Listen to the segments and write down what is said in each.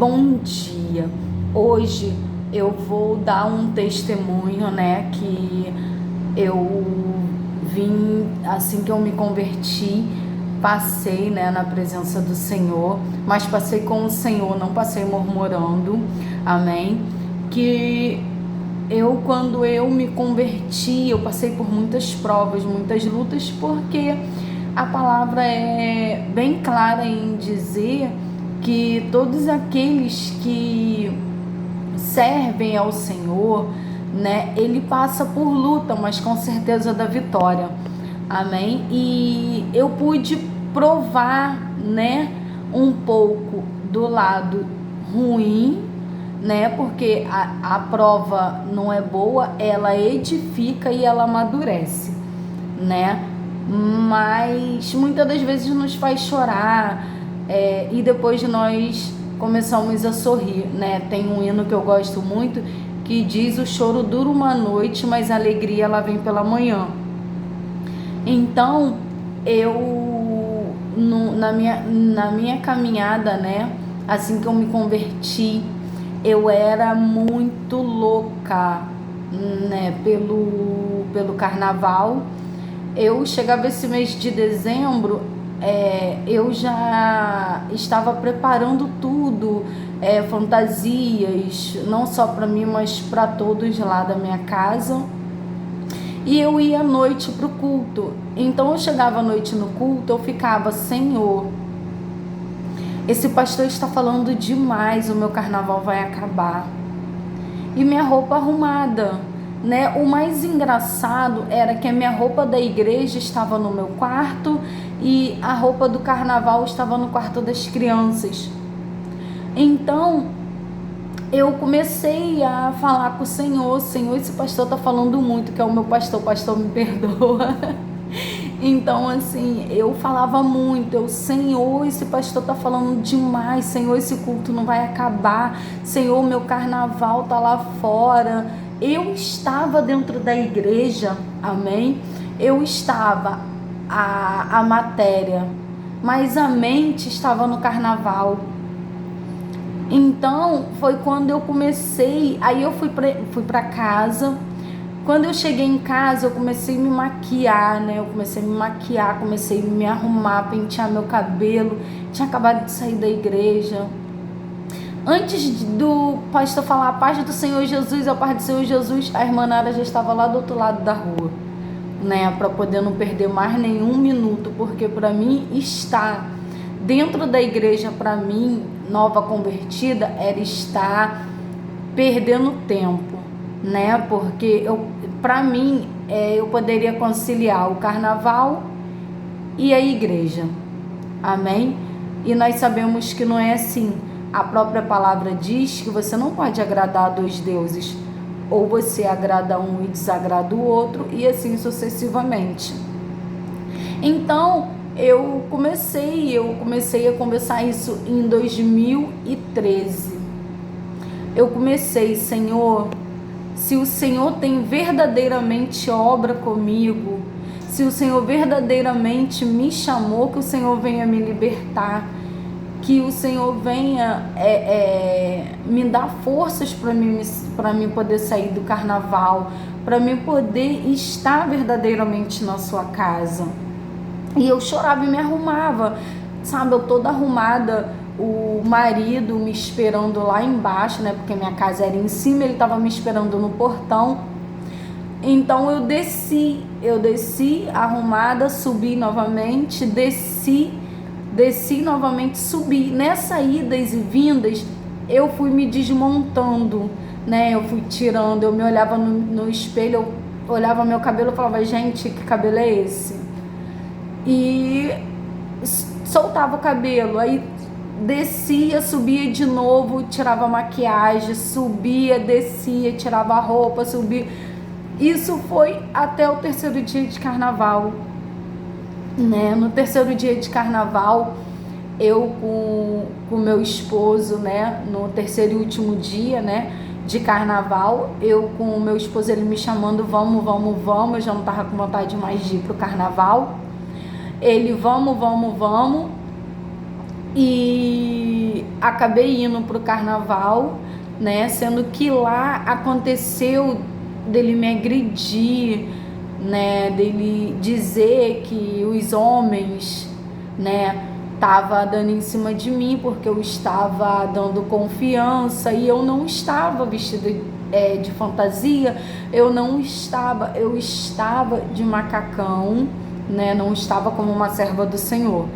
Bom dia. Hoje eu vou dar um testemunho, né, que eu vim assim que eu me converti, passei, né, na presença do Senhor, mas passei com o Senhor, não passei murmurando. Amém. Que quando eu me converti, eu passei por muitas provas, muitas lutas, porque a palavra é bem clara em dizer que todos aqueles que servem ao Senhor, né, ele passa por luta, mas com certeza da vitória. Amém? E eu pude provar, né, um pouco do lado ruim, né, porque a prova não é boa, ela edifica e ela amadurece, né, mas muitas das vezes nos faz chorar, e depois nós começamos a sorrir, né. Tem um hino que eu gosto muito que diz: o choro dura uma noite, mas a alegria ela vem pela manhã. Então na minha caminhada, né, assim que eu me converti, eu era muito louca, né, pelo carnaval. Eu chegava esse mês de dezembro, eu já estava preparando tudo, fantasias, não só para mim, mas para todos lá da minha casa. E eu ia à noite para o culto. Então eu chegava à noite no culto, eu ficava: Senhor, esse pastor está falando demais, o meu carnaval vai acabar. E minha roupa arrumada, né? O mais engraçado era que a minha roupa da igreja estava no meu quarto e a roupa do carnaval estava no quarto das crianças. Então eu comecei a falar com o Senhor: Senhor, esse pastor está falando muito, que é o meu pastor me perdoa. Então, assim, eu falava muito: Senhor, esse pastor está falando demais, Senhor, esse culto não vai acabar, Senhor, meu carnaval está lá fora. Eu estava dentro da igreja, amém? Eu estava a matéria, mas a mente estava no carnaval. Então foi quando eu comecei, aí eu fui para casa. Quando eu cheguei em casa, eu comecei a me maquiar, né? Comecei a me arrumar, pentear meu cabelo. Tinha acabado de sair da igreja. Antes do pastor falar a paz do Senhor Jesus, a paz do Senhor Jesus, a irmã Nara já estava lá do outro lado da rua, né? Para poder não perder mais nenhum minuto, porque para mim estar dentro da igreja, para mim, nova convertida, era estar perdendo tempo, né? Porque para mim, eu poderia conciliar o carnaval e a igreja, amém? E nós sabemos que não é assim. A própria palavra diz que você não pode agradar a dois deuses, ou você agrada um e desagrada o outro, e assim sucessivamente. Então eu comecei a conversar isso em 2013. Eu comecei: Senhor, se o Senhor tem verdadeiramente obra comigo, se o Senhor verdadeiramente me chamou, que o Senhor venha me libertar, que o Senhor venha me dar forças para mim poder sair do carnaval, para mim poder estar verdadeiramente na sua casa. E eu chorava e me arrumava, sabe, eu toda arrumada, o marido me esperando lá embaixo, né, porque minha casa era em cima, ele estava me esperando no portão. Então eu desci arrumada, subi novamente, desci novamente, subi. Nessas idas e vindas, eu fui me desmontando, né, eu fui tirando, eu me olhava no espelho, eu olhava meu cabelo e falava: gente, que cabelo é esse? E soltava o cabelo, aí descia, subia de novo, tirava a maquiagem, subia, descia, tirava a roupa, subia. Isso foi até o terceiro dia de carnaval, né? No terceiro dia de carnaval, eu com meu esposo, né, no terceiro e último dia, né, de carnaval, eu com o meu esposo, ele me chamando: vamos, eu já não tava com vontade mais de ir pro carnaval. Ele: vamos. e acabei indo pro carnaval, né? Sendo que lá aconteceu dele me agredir, né? Dele dizer que os homens, né, tava dando em cima de mim porque eu estava dando confiança e eu não estava vestida de fantasia, eu estava de macacão, né? Não estava como uma serva do Senhor.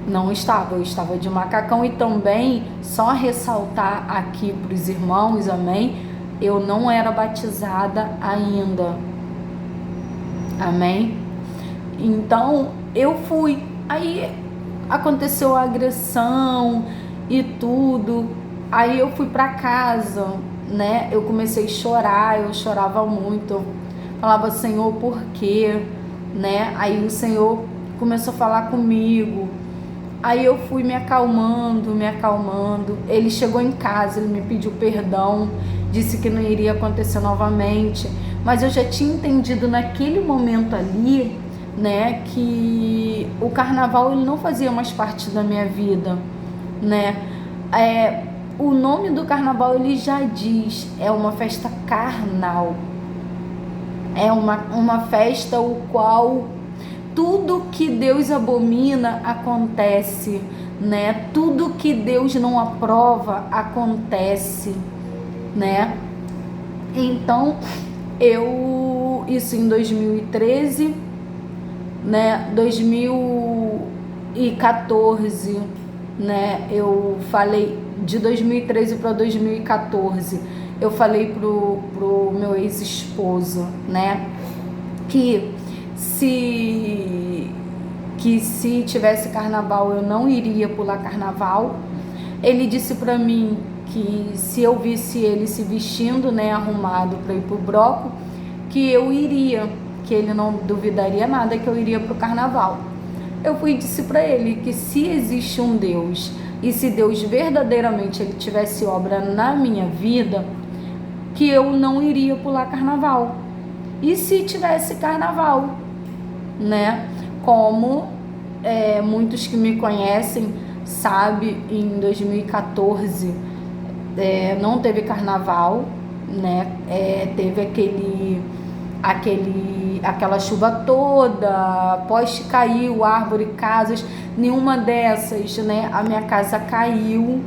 Não estava, eu estava de macacão. E também, só ressaltar aqui para os irmãos, amém? Eu não era batizada ainda, amém? Então, eu fui. Aí aconteceu a agressão e tudo. Aí eu fui para casa, né? Eu comecei a chorar, eu chorava muito. Eu falava, Senhor, por quê? Né? Aí o Senhor começou a falar comigo. Aí eu fui me acalmando. Ele chegou em casa, ele me pediu perdão, disse que não iria acontecer novamente. Mas eu já tinha entendido naquele momento ali, né, que o carnaval ele não fazia mais parte da minha vida, né? O nome do carnaval ele já diz, é uma festa carnal. É uma festa o qual tudo que Deus abomina acontece, né? Tudo que Deus não aprova acontece, né? Então, isso em 2013, né? 2014, né? Eu falei de 2013 para 2014. Eu falei pro meu ex-esposo, né? Que se tivesse carnaval eu não iria pular carnaval. Ele disse para mim que se eu visse ele se vestindo, né, arrumado para ir pro bloco, que eu iria, que ele não duvidaria nada que eu iria pro carnaval. Eu fui e disse para ele que se existe um Deus e se Deus verdadeiramente ele tivesse obra na minha vida, que eu não iria pular carnaval. E se tivesse carnaval, né? Como muitos que me conhecem sabem, em 2014 não teve carnaval, né? Teve aquela chuva toda, poste caiu, árvore, casas, nenhuma dessas, né? A minha casa caiu,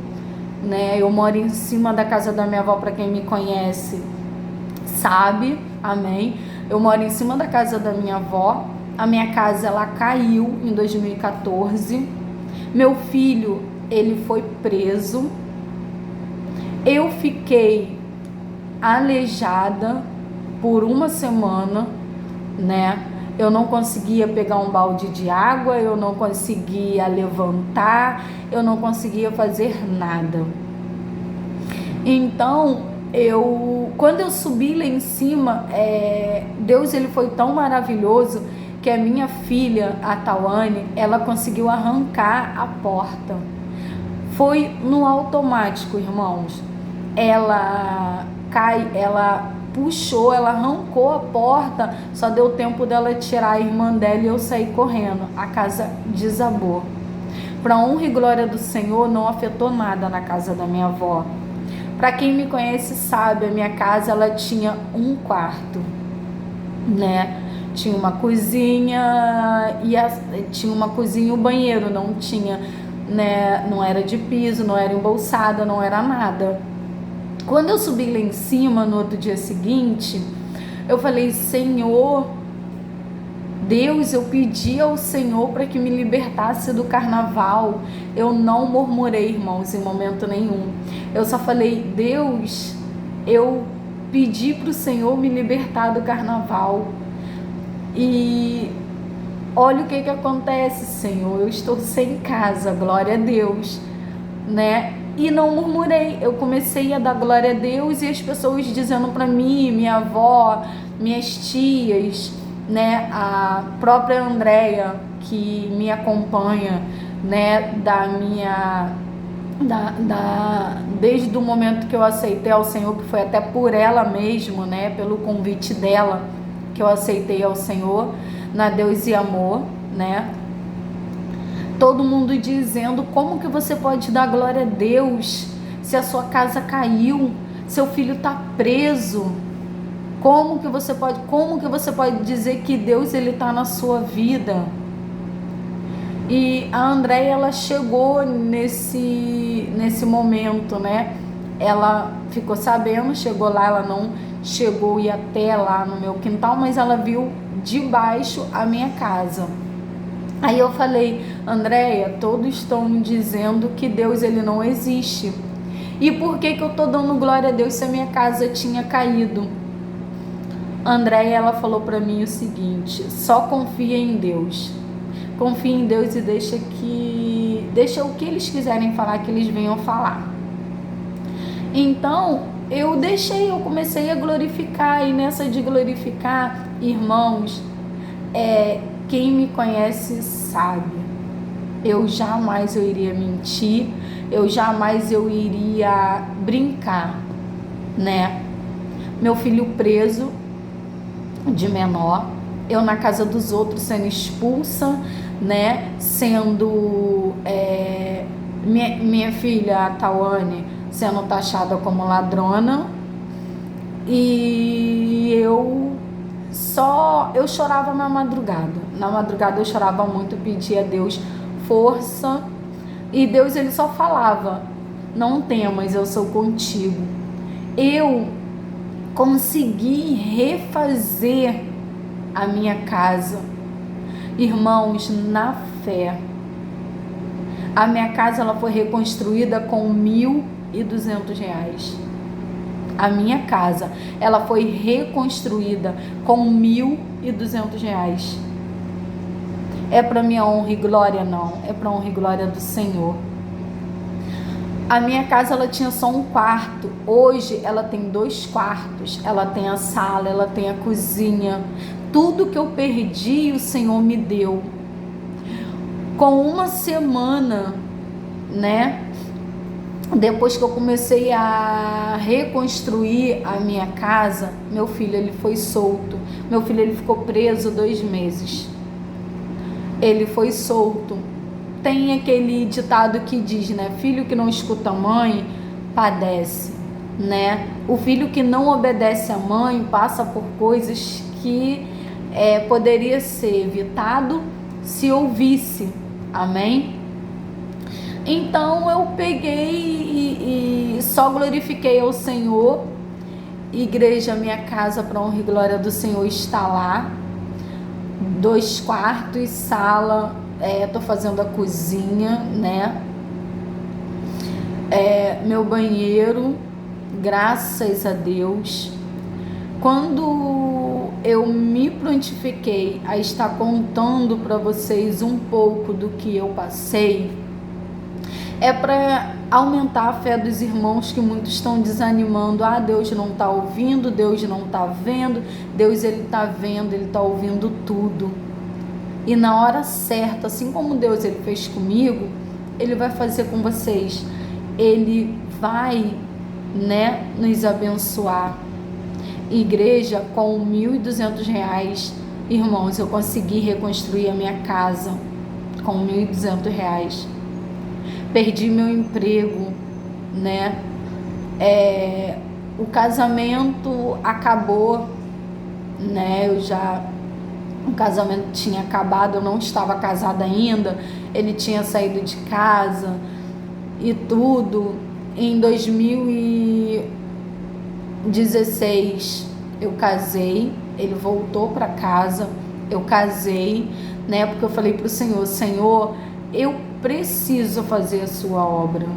né? Eu moro em cima da casa da minha avó, para quem me conhece sabe, amém? Eu moro em cima da casa da minha avó. A minha casa ela caiu em 2014. Meu filho ele foi preso. Eu fiquei aleijada por uma semana, né? Eu não conseguia pegar um balde de água, eu não conseguia levantar, eu não conseguia fazer nada. Então, quando eu subi lá em cima, Deus ele foi tão maravilhoso que a minha filha, a Tawane, ela conseguiu arrancar a porta. Foi no automático, irmãos. Ela puxou, ela arrancou a porta, só deu tempo dela tirar a irmã dela e eu saí correndo. A casa desabou. Para honra e glória do Senhor, não afetou nada na casa da minha avó. Para quem me conhece sabe, a minha casa ela tinha um quarto, né? Tinha uma cozinha tinha uma cozinha e um banheiro, não tinha, né? Não era de piso, não era embolsada, não era nada. Quando eu subi lá em cima no outro dia seguinte, eu falei, Senhor, Deus, eu pedi ao Senhor para que me libertasse do carnaval. Eu não murmurei, irmãos, em momento nenhum. Eu só falei, Deus, eu pedi para o Senhor me libertar do carnaval. E olha o que acontece, Senhor. Eu estou sem casa, glória a Deus, né? E não murmurei. Eu comecei a dar glória a Deus e as pessoas dizendo para mim, minha avó, minhas tias, né, a própria Andréia que me acompanha, né, desde o momento que eu aceitei ao Senhor, que foi até por ela mesmo, né, pelo convite dela que eu aceitei ao Senhor, na Deus e Amor, né. todo mundo dizendo: como que você pode dar glória a Deus se a sua casa caiu, seu filho está preso? Como que você pode dizer que Deus ele está na sua vida? E a Andréia, ela chegou nesse momento, né? Ela ficou sabendo, chegou lá, ela não chegou e até lá no meu quintal, mas ela viu de baixo a minha casa. Aí eu falei: Andréia, todos estão dizendo que Deus ele não existe. E por que eu tô dando glória a Deus se a minha casa tinha caído? Andréia, ela falou para mim o seguinte: só confia em Deus. Confia em Deus e deixa o que eles quiserem falar, que eles venham falar. Então, eu comecei a glorificar, e nessa de glorificar, irmãos, quem me conhece sabe, eu jamais iria mentir, eu jamais iria brincar, né? Meu filho preso, de menor, eu na casa dos outros sendo expulsa, né? Sendo minha filha, a Tawane, sendo taxada como ladrona, e eu chorava na madrugada eu chorava muito, pedia a Deus força, e Deus ele só falava: não temas, eu sou contigo. Eu consegui refazer a minha casa, irmãos, na fé. A minha casa ela foi reconstruída com R$1.200. A minha casa ela foi reconstruída com R$1.200. É para minha honra e glória? Não, é para honra e glória do Senhor. A minha casa ela tinha só um quarto, hoje ela tem 2 quartos, ela tem a sala, ela tem a cozinha. Tudo que eu perdi, o Senhor me deu. Com uma semana, né? Depois que eu comecei a reconstruir a minha casa, meu filho ele foi solto. Meu filho ele ficou preso 2 meses. Ele foi solto. Tem aquele ditado que diz, né? Filho que não escuta a mãe, padece, né? O filho que não obedece à mãe passa por coisas que poderia ser evitado se ouvisse. Amém? Então eu peguei e só glorifiquei ao Senhor. Igreja, minha casa, para honra e glória do Senhor, está lá. 2 quartos, sala, tô fazendo a cozinha, né? Meu banheiro, graças a Deus. Quando eu me prontifiquei a estar contando para vocês um pouco do que eu passei, é para aumentar a fé dos irmãos, que muitos estão desanimando. Deus não está ouvindo, Deus não está vendo. Deus ele está vendo, ele está ouvindo tudo. E na hora certa, assim como Deus ele fez comigo, ele vai fazer com vocês. Ele vai, né, nos abençoar. Igreja, com R$1.200, irmãos, eu consegui reconstruir a minha casa com R$1.200. Perdi meu emprego, né? O casamento acabou, né? O casamento tinha acabado, eu não estava casada ainda, ele tinha saído de casa e tudo. Em 2016 eu casei, ele voltou para casa, eu casei, né? Porque eu falei para o Senhor: Senhor, eu preciso fazer a sua obra.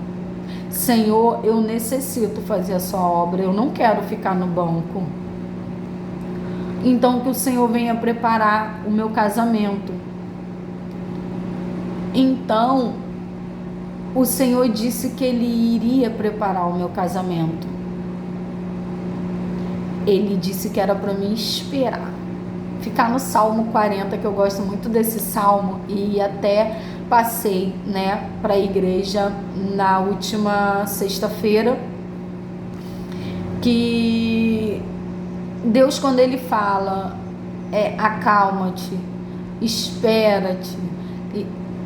Senhor, eu necessito fazer a sua obra, eu não quero ficar no banco. Então que o Senhor venha preparar o meu casamento. Então o Senhor disse que Ele iria preparar o meu casamento. Ele disse que era para mim esperar, ficar no Salmo 40, que eu gosto muito desse salmo, e até passei, né, para a igreja na última sexta-feira, que Deus, quando Ele fala, acalma-te, espera-te,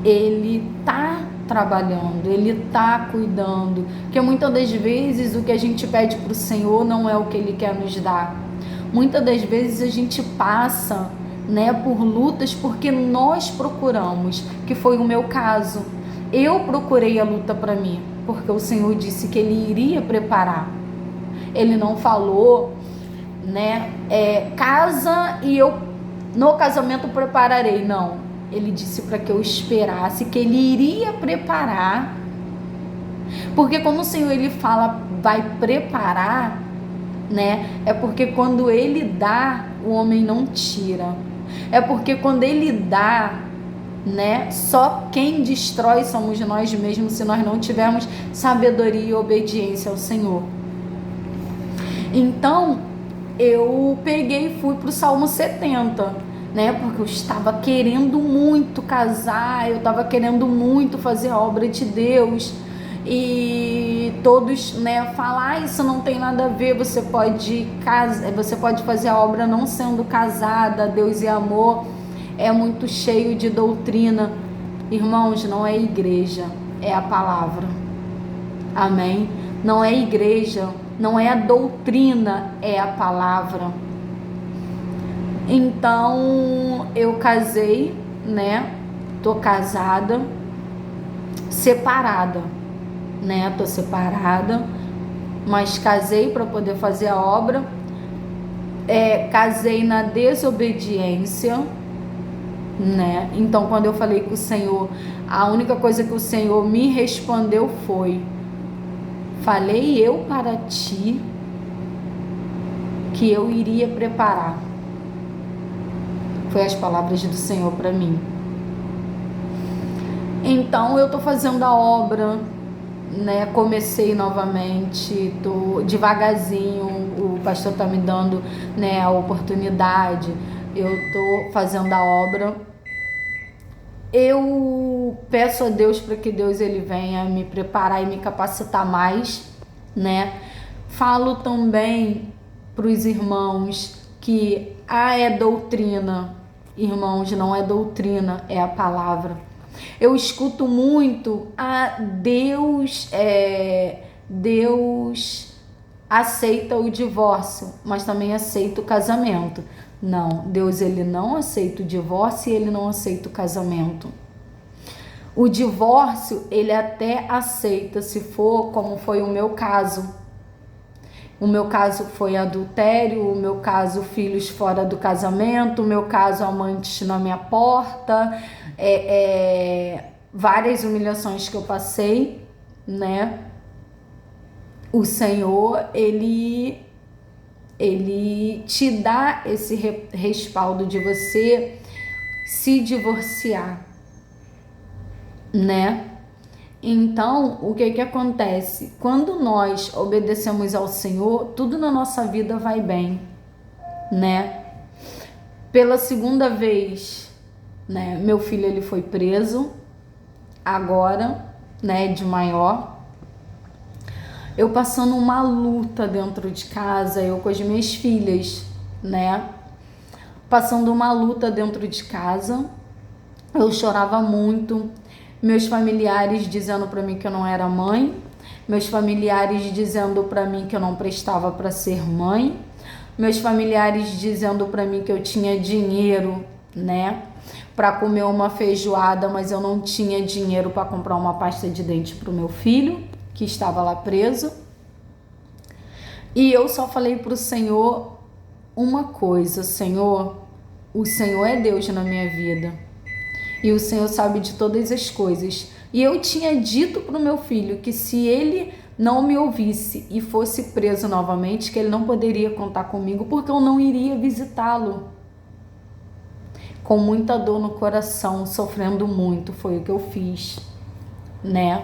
Ele tá trabalhando, Ele tá cuidando, porque muitas das vezes o que a gente pede para o Senhor não é o que Ele quer nos dar. Muitas das vezes a gente passa, né, por lutas porque nós procuramos, que foi o meu caso. Eu procurei a luta para mim, porque o Senhor disse que Ele iria preparar. Ele não falou, né, casa e eu no casamento prepararei, não. Ele disse para que eu esperasse, que Ele iria preparar. Porque como o Senhor Ele fala, vai preparar, né? É porque quando Ele dá, o homem não tira. É porque quando Ele dá, né? Só quem destrói somos nós mesmos se nós não tivermos sabedoria e obediência ao Senhor. Então, eu peguei e fui para o Salmo 70. Né, porque eu estava querendo muito casar, eu estava querendo muito fazer a obra de Deus, e todos, né, falar, isso não tem nada a ver, você pode fazer a obra não sendo casada, Deus e amor, é muito cheio de doutrina. Irmãos, não é igreja, é a palavra, amém? Não é igreja, não é a doutrina, é a palavra. Então, eu casei, né? Tô casada, separada, né? Tô separada, mas casei para poder fazer a obra. Casei na desobediência, né? Então, quando eu falei com o Senhor, a única coisa que o Senhor me respondeu foi: falei eu para ti que eu iria preparar. Foi as palavras do Senhor para mim. Então eu tô fazendo a obra, né? Comecei novamente, tô devagarzinho, o pastor tá me dando, né, a oportunidade. Eu tô fazendo a obra. Eu peço a Deus para que Deus ele venha me preparar e me capacitar mais, né? Falo também para os irmãos que é doutrina. Irmãos, não é doutrina, é a palavra. Eu escuto muito, Deus aceita o divórcio, mas também aceita o casamento. Não, Deus ele não aceita o divórcio e ele não aceita o casamento. O divórcio ele até aceita se for como foi o meu caso. O meu caso foi adultério, o meu caso filhos fora do casamento, o meu caso amantes na minha porta, várias humilhações que eu passei, né? O Senhor, ele te dá esse respaldo de você se divorciar, né? Então, o que acontece? Quando nós obedecemos ao Senhor, tudo na nossa vida vai bem, né? Pela segunda vez, né, meu filho ele foi preso, agora, né, de maior. Eu passando uma luta dentro de casa, eu com as minhas filhas, né? Passando uma luta dentro de casa, eu chorava muito. Meus familiares dizendo para mim que eu não era mãe, meus familiares dizendo para mim que eu não prestava para ser mãe, meus familiares dizendo para mim que eu tinha dinheiro, né, para comer uma feijoada, mas eu não tinha dinheiro para comprar uma pasta de dente para o meu filho, que estava lá preso. E eu só falei para o Senhor uma coisa: Senhor, o Senhor é Deus na minha vida. E o Senhor sabe de todas as coisas. E eu tinha dito para o meu filho que se ele não me ouvisse e fosse preso novamente, que ele não poderia contar comigo, porque eu não iria visitá-lo. Com muita dor no coração, sofrendo muito, foi o que eu fiz, né?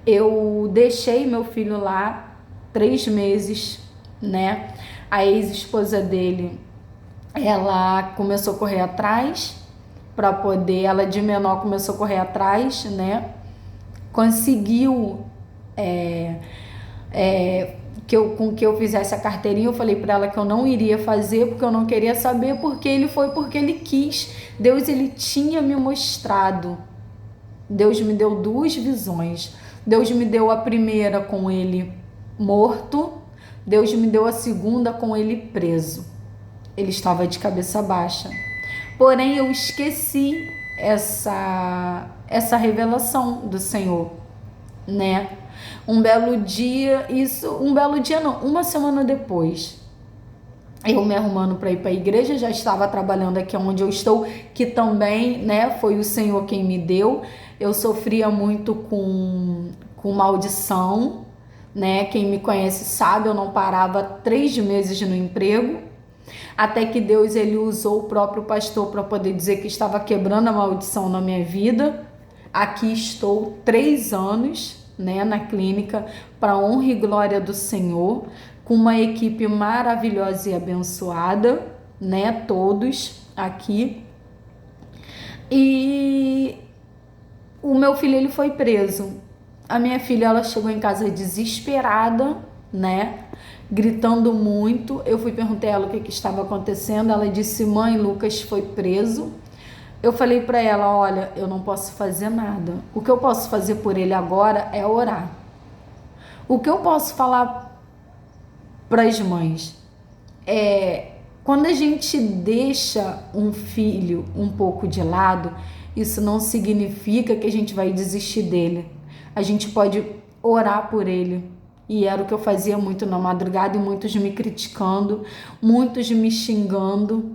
Eu deixei meu filho lá 3 meses, né? A ex-esposa dele, ela começou a correr atrás, para poder, ela de menor começou a correr atrás, né? Conseguiu com que eu fizesse a carteirinha. Eu falei para ela que eu não iria fazer porque eu não queria saber, porque ele foi porque ele quis. Deus ele tinha me mostrado, Deus me deu 2 visões. Deus me deu a primeira com ele morto, Deus me deu a segunda com ele preso. Ele estava de cabeça baixa. Porém, eu esqueci essa revelação do Senhor, né? Um belo dia não, uma semana depois, eu me arrumando para ir para a igreja, já estava trabalhando aqui onde eu estou, que também, né, foi o Senhor quem me deu. Eu sofria muito com maldição, né? Quem me conhece sabe, eu não parava 3 meses no emprego, até que Deus ele usou o próprio pastor para poder dizer que estava quebrando a maldição na minha vida. Aqui estou 3 anos, né, na clínica, para honra e glória do Senhor, com uma equipe maravilhosa e abençoada, né, todos aqui. E o meu filho ele foi preso. A minha filha ela chegou em casa desesperada, né, gritando muito. Eu perguntei a ela o que estava acontecendo. Ela disse: mãe, Lucas foi preso. Eu falei para ela: olha, eu não posso fazer nada. O que eu posso fazer por ele agora é orar. O que eu posso falar para as mães é: quando a gente deixa um filho um pouco de lado, isso não significa que a gente vai desistir dele. A gente pode orar por ele. E era o que eu fazia muito na madrugada, e muitos me criticando, muitos me xingando,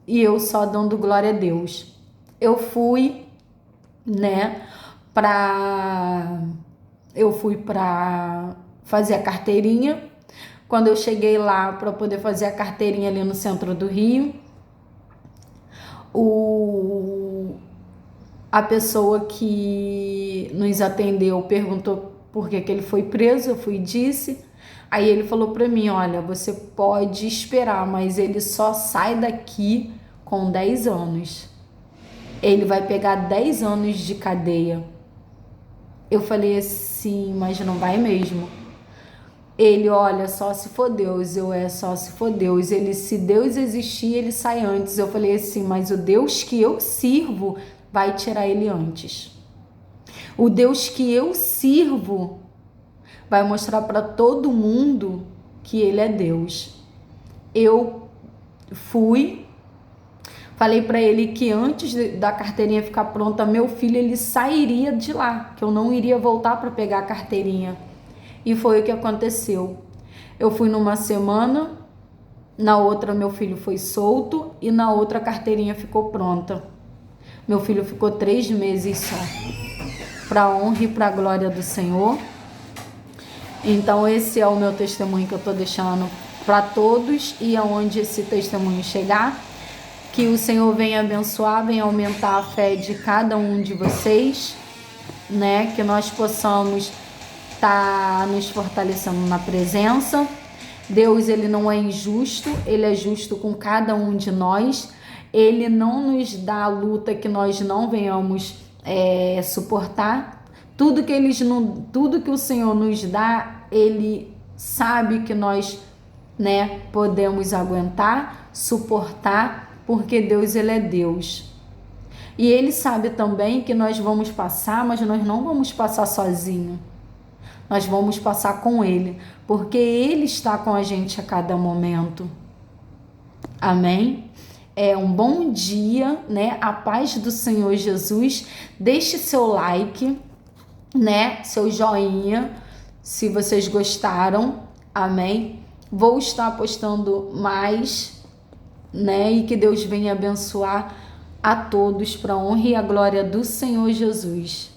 e eu só dando glória a Deus. Eu fui, né, eu fui para fazer a carteirinha. Quando eu cheguei lá para poder fazer a carteirinha ali no centro do Rio, a pessoa que nos atendeu perguntou por que ele foi preso. Eu fui e disse. Aí ele falou para mim: olha, você pode esperar, mas ele só sai daqui com 10 anos. Ele vai pegar 10 anos de cadeia. Eu falei assim: mas não vai mesmo? Ele: olha, só se for Deus. Só se for Deus. Ele: se Deus existir, ele sai antes. Eu falei assim: mas o Deus que eu sirvo vai tirar ele antes. O Deus que eu sirvo vai mostrar para todo mundo que ele é Deus. Eu fui, falei para ele que antes da carteirinha ficar pronta, meu filho ele sairia de lá, que eu não iria voltar para pegar a carteirinha. E foi o que aconteceu. Eu fui numa semana, na outra meu filho foi solto e na outra a carteirinha ficou pronta. Meu filho ficou 3 meses só, para a honra e para a glória do Senhor. Então esse é o meu testemunho que eu estou deixando para todos, e aonde esse testemunho chegar, que o Senhor venha abençoar, venha aumentar a fé de cada um de vocês, né? Que nós possamos estar nos fortalecendo na presença. Deus ele não é injusto, ele é justo com cada um de nós. Ele não nos dá a luta que nós não venhamos suportar. Tudo que o Senhor nos dá, ele sabe que nós, né, podemos aguentar, suportar, porque Deus ele é Deus. E ele sabe também que nós vamos passar, mas nós não vamos passar sozinho. Nós vamos passar com ele, porque ele está com a gente a cada momento. Amém? Um bom dia, né? A paz do Senhor Jesus. Deixe seu like, né? Seu joinha, se vocês gostaram. Amém? Vou estar postando mais, né? E que Deus venha abençoar a todos para a honra e a glória do Senhor Jesus.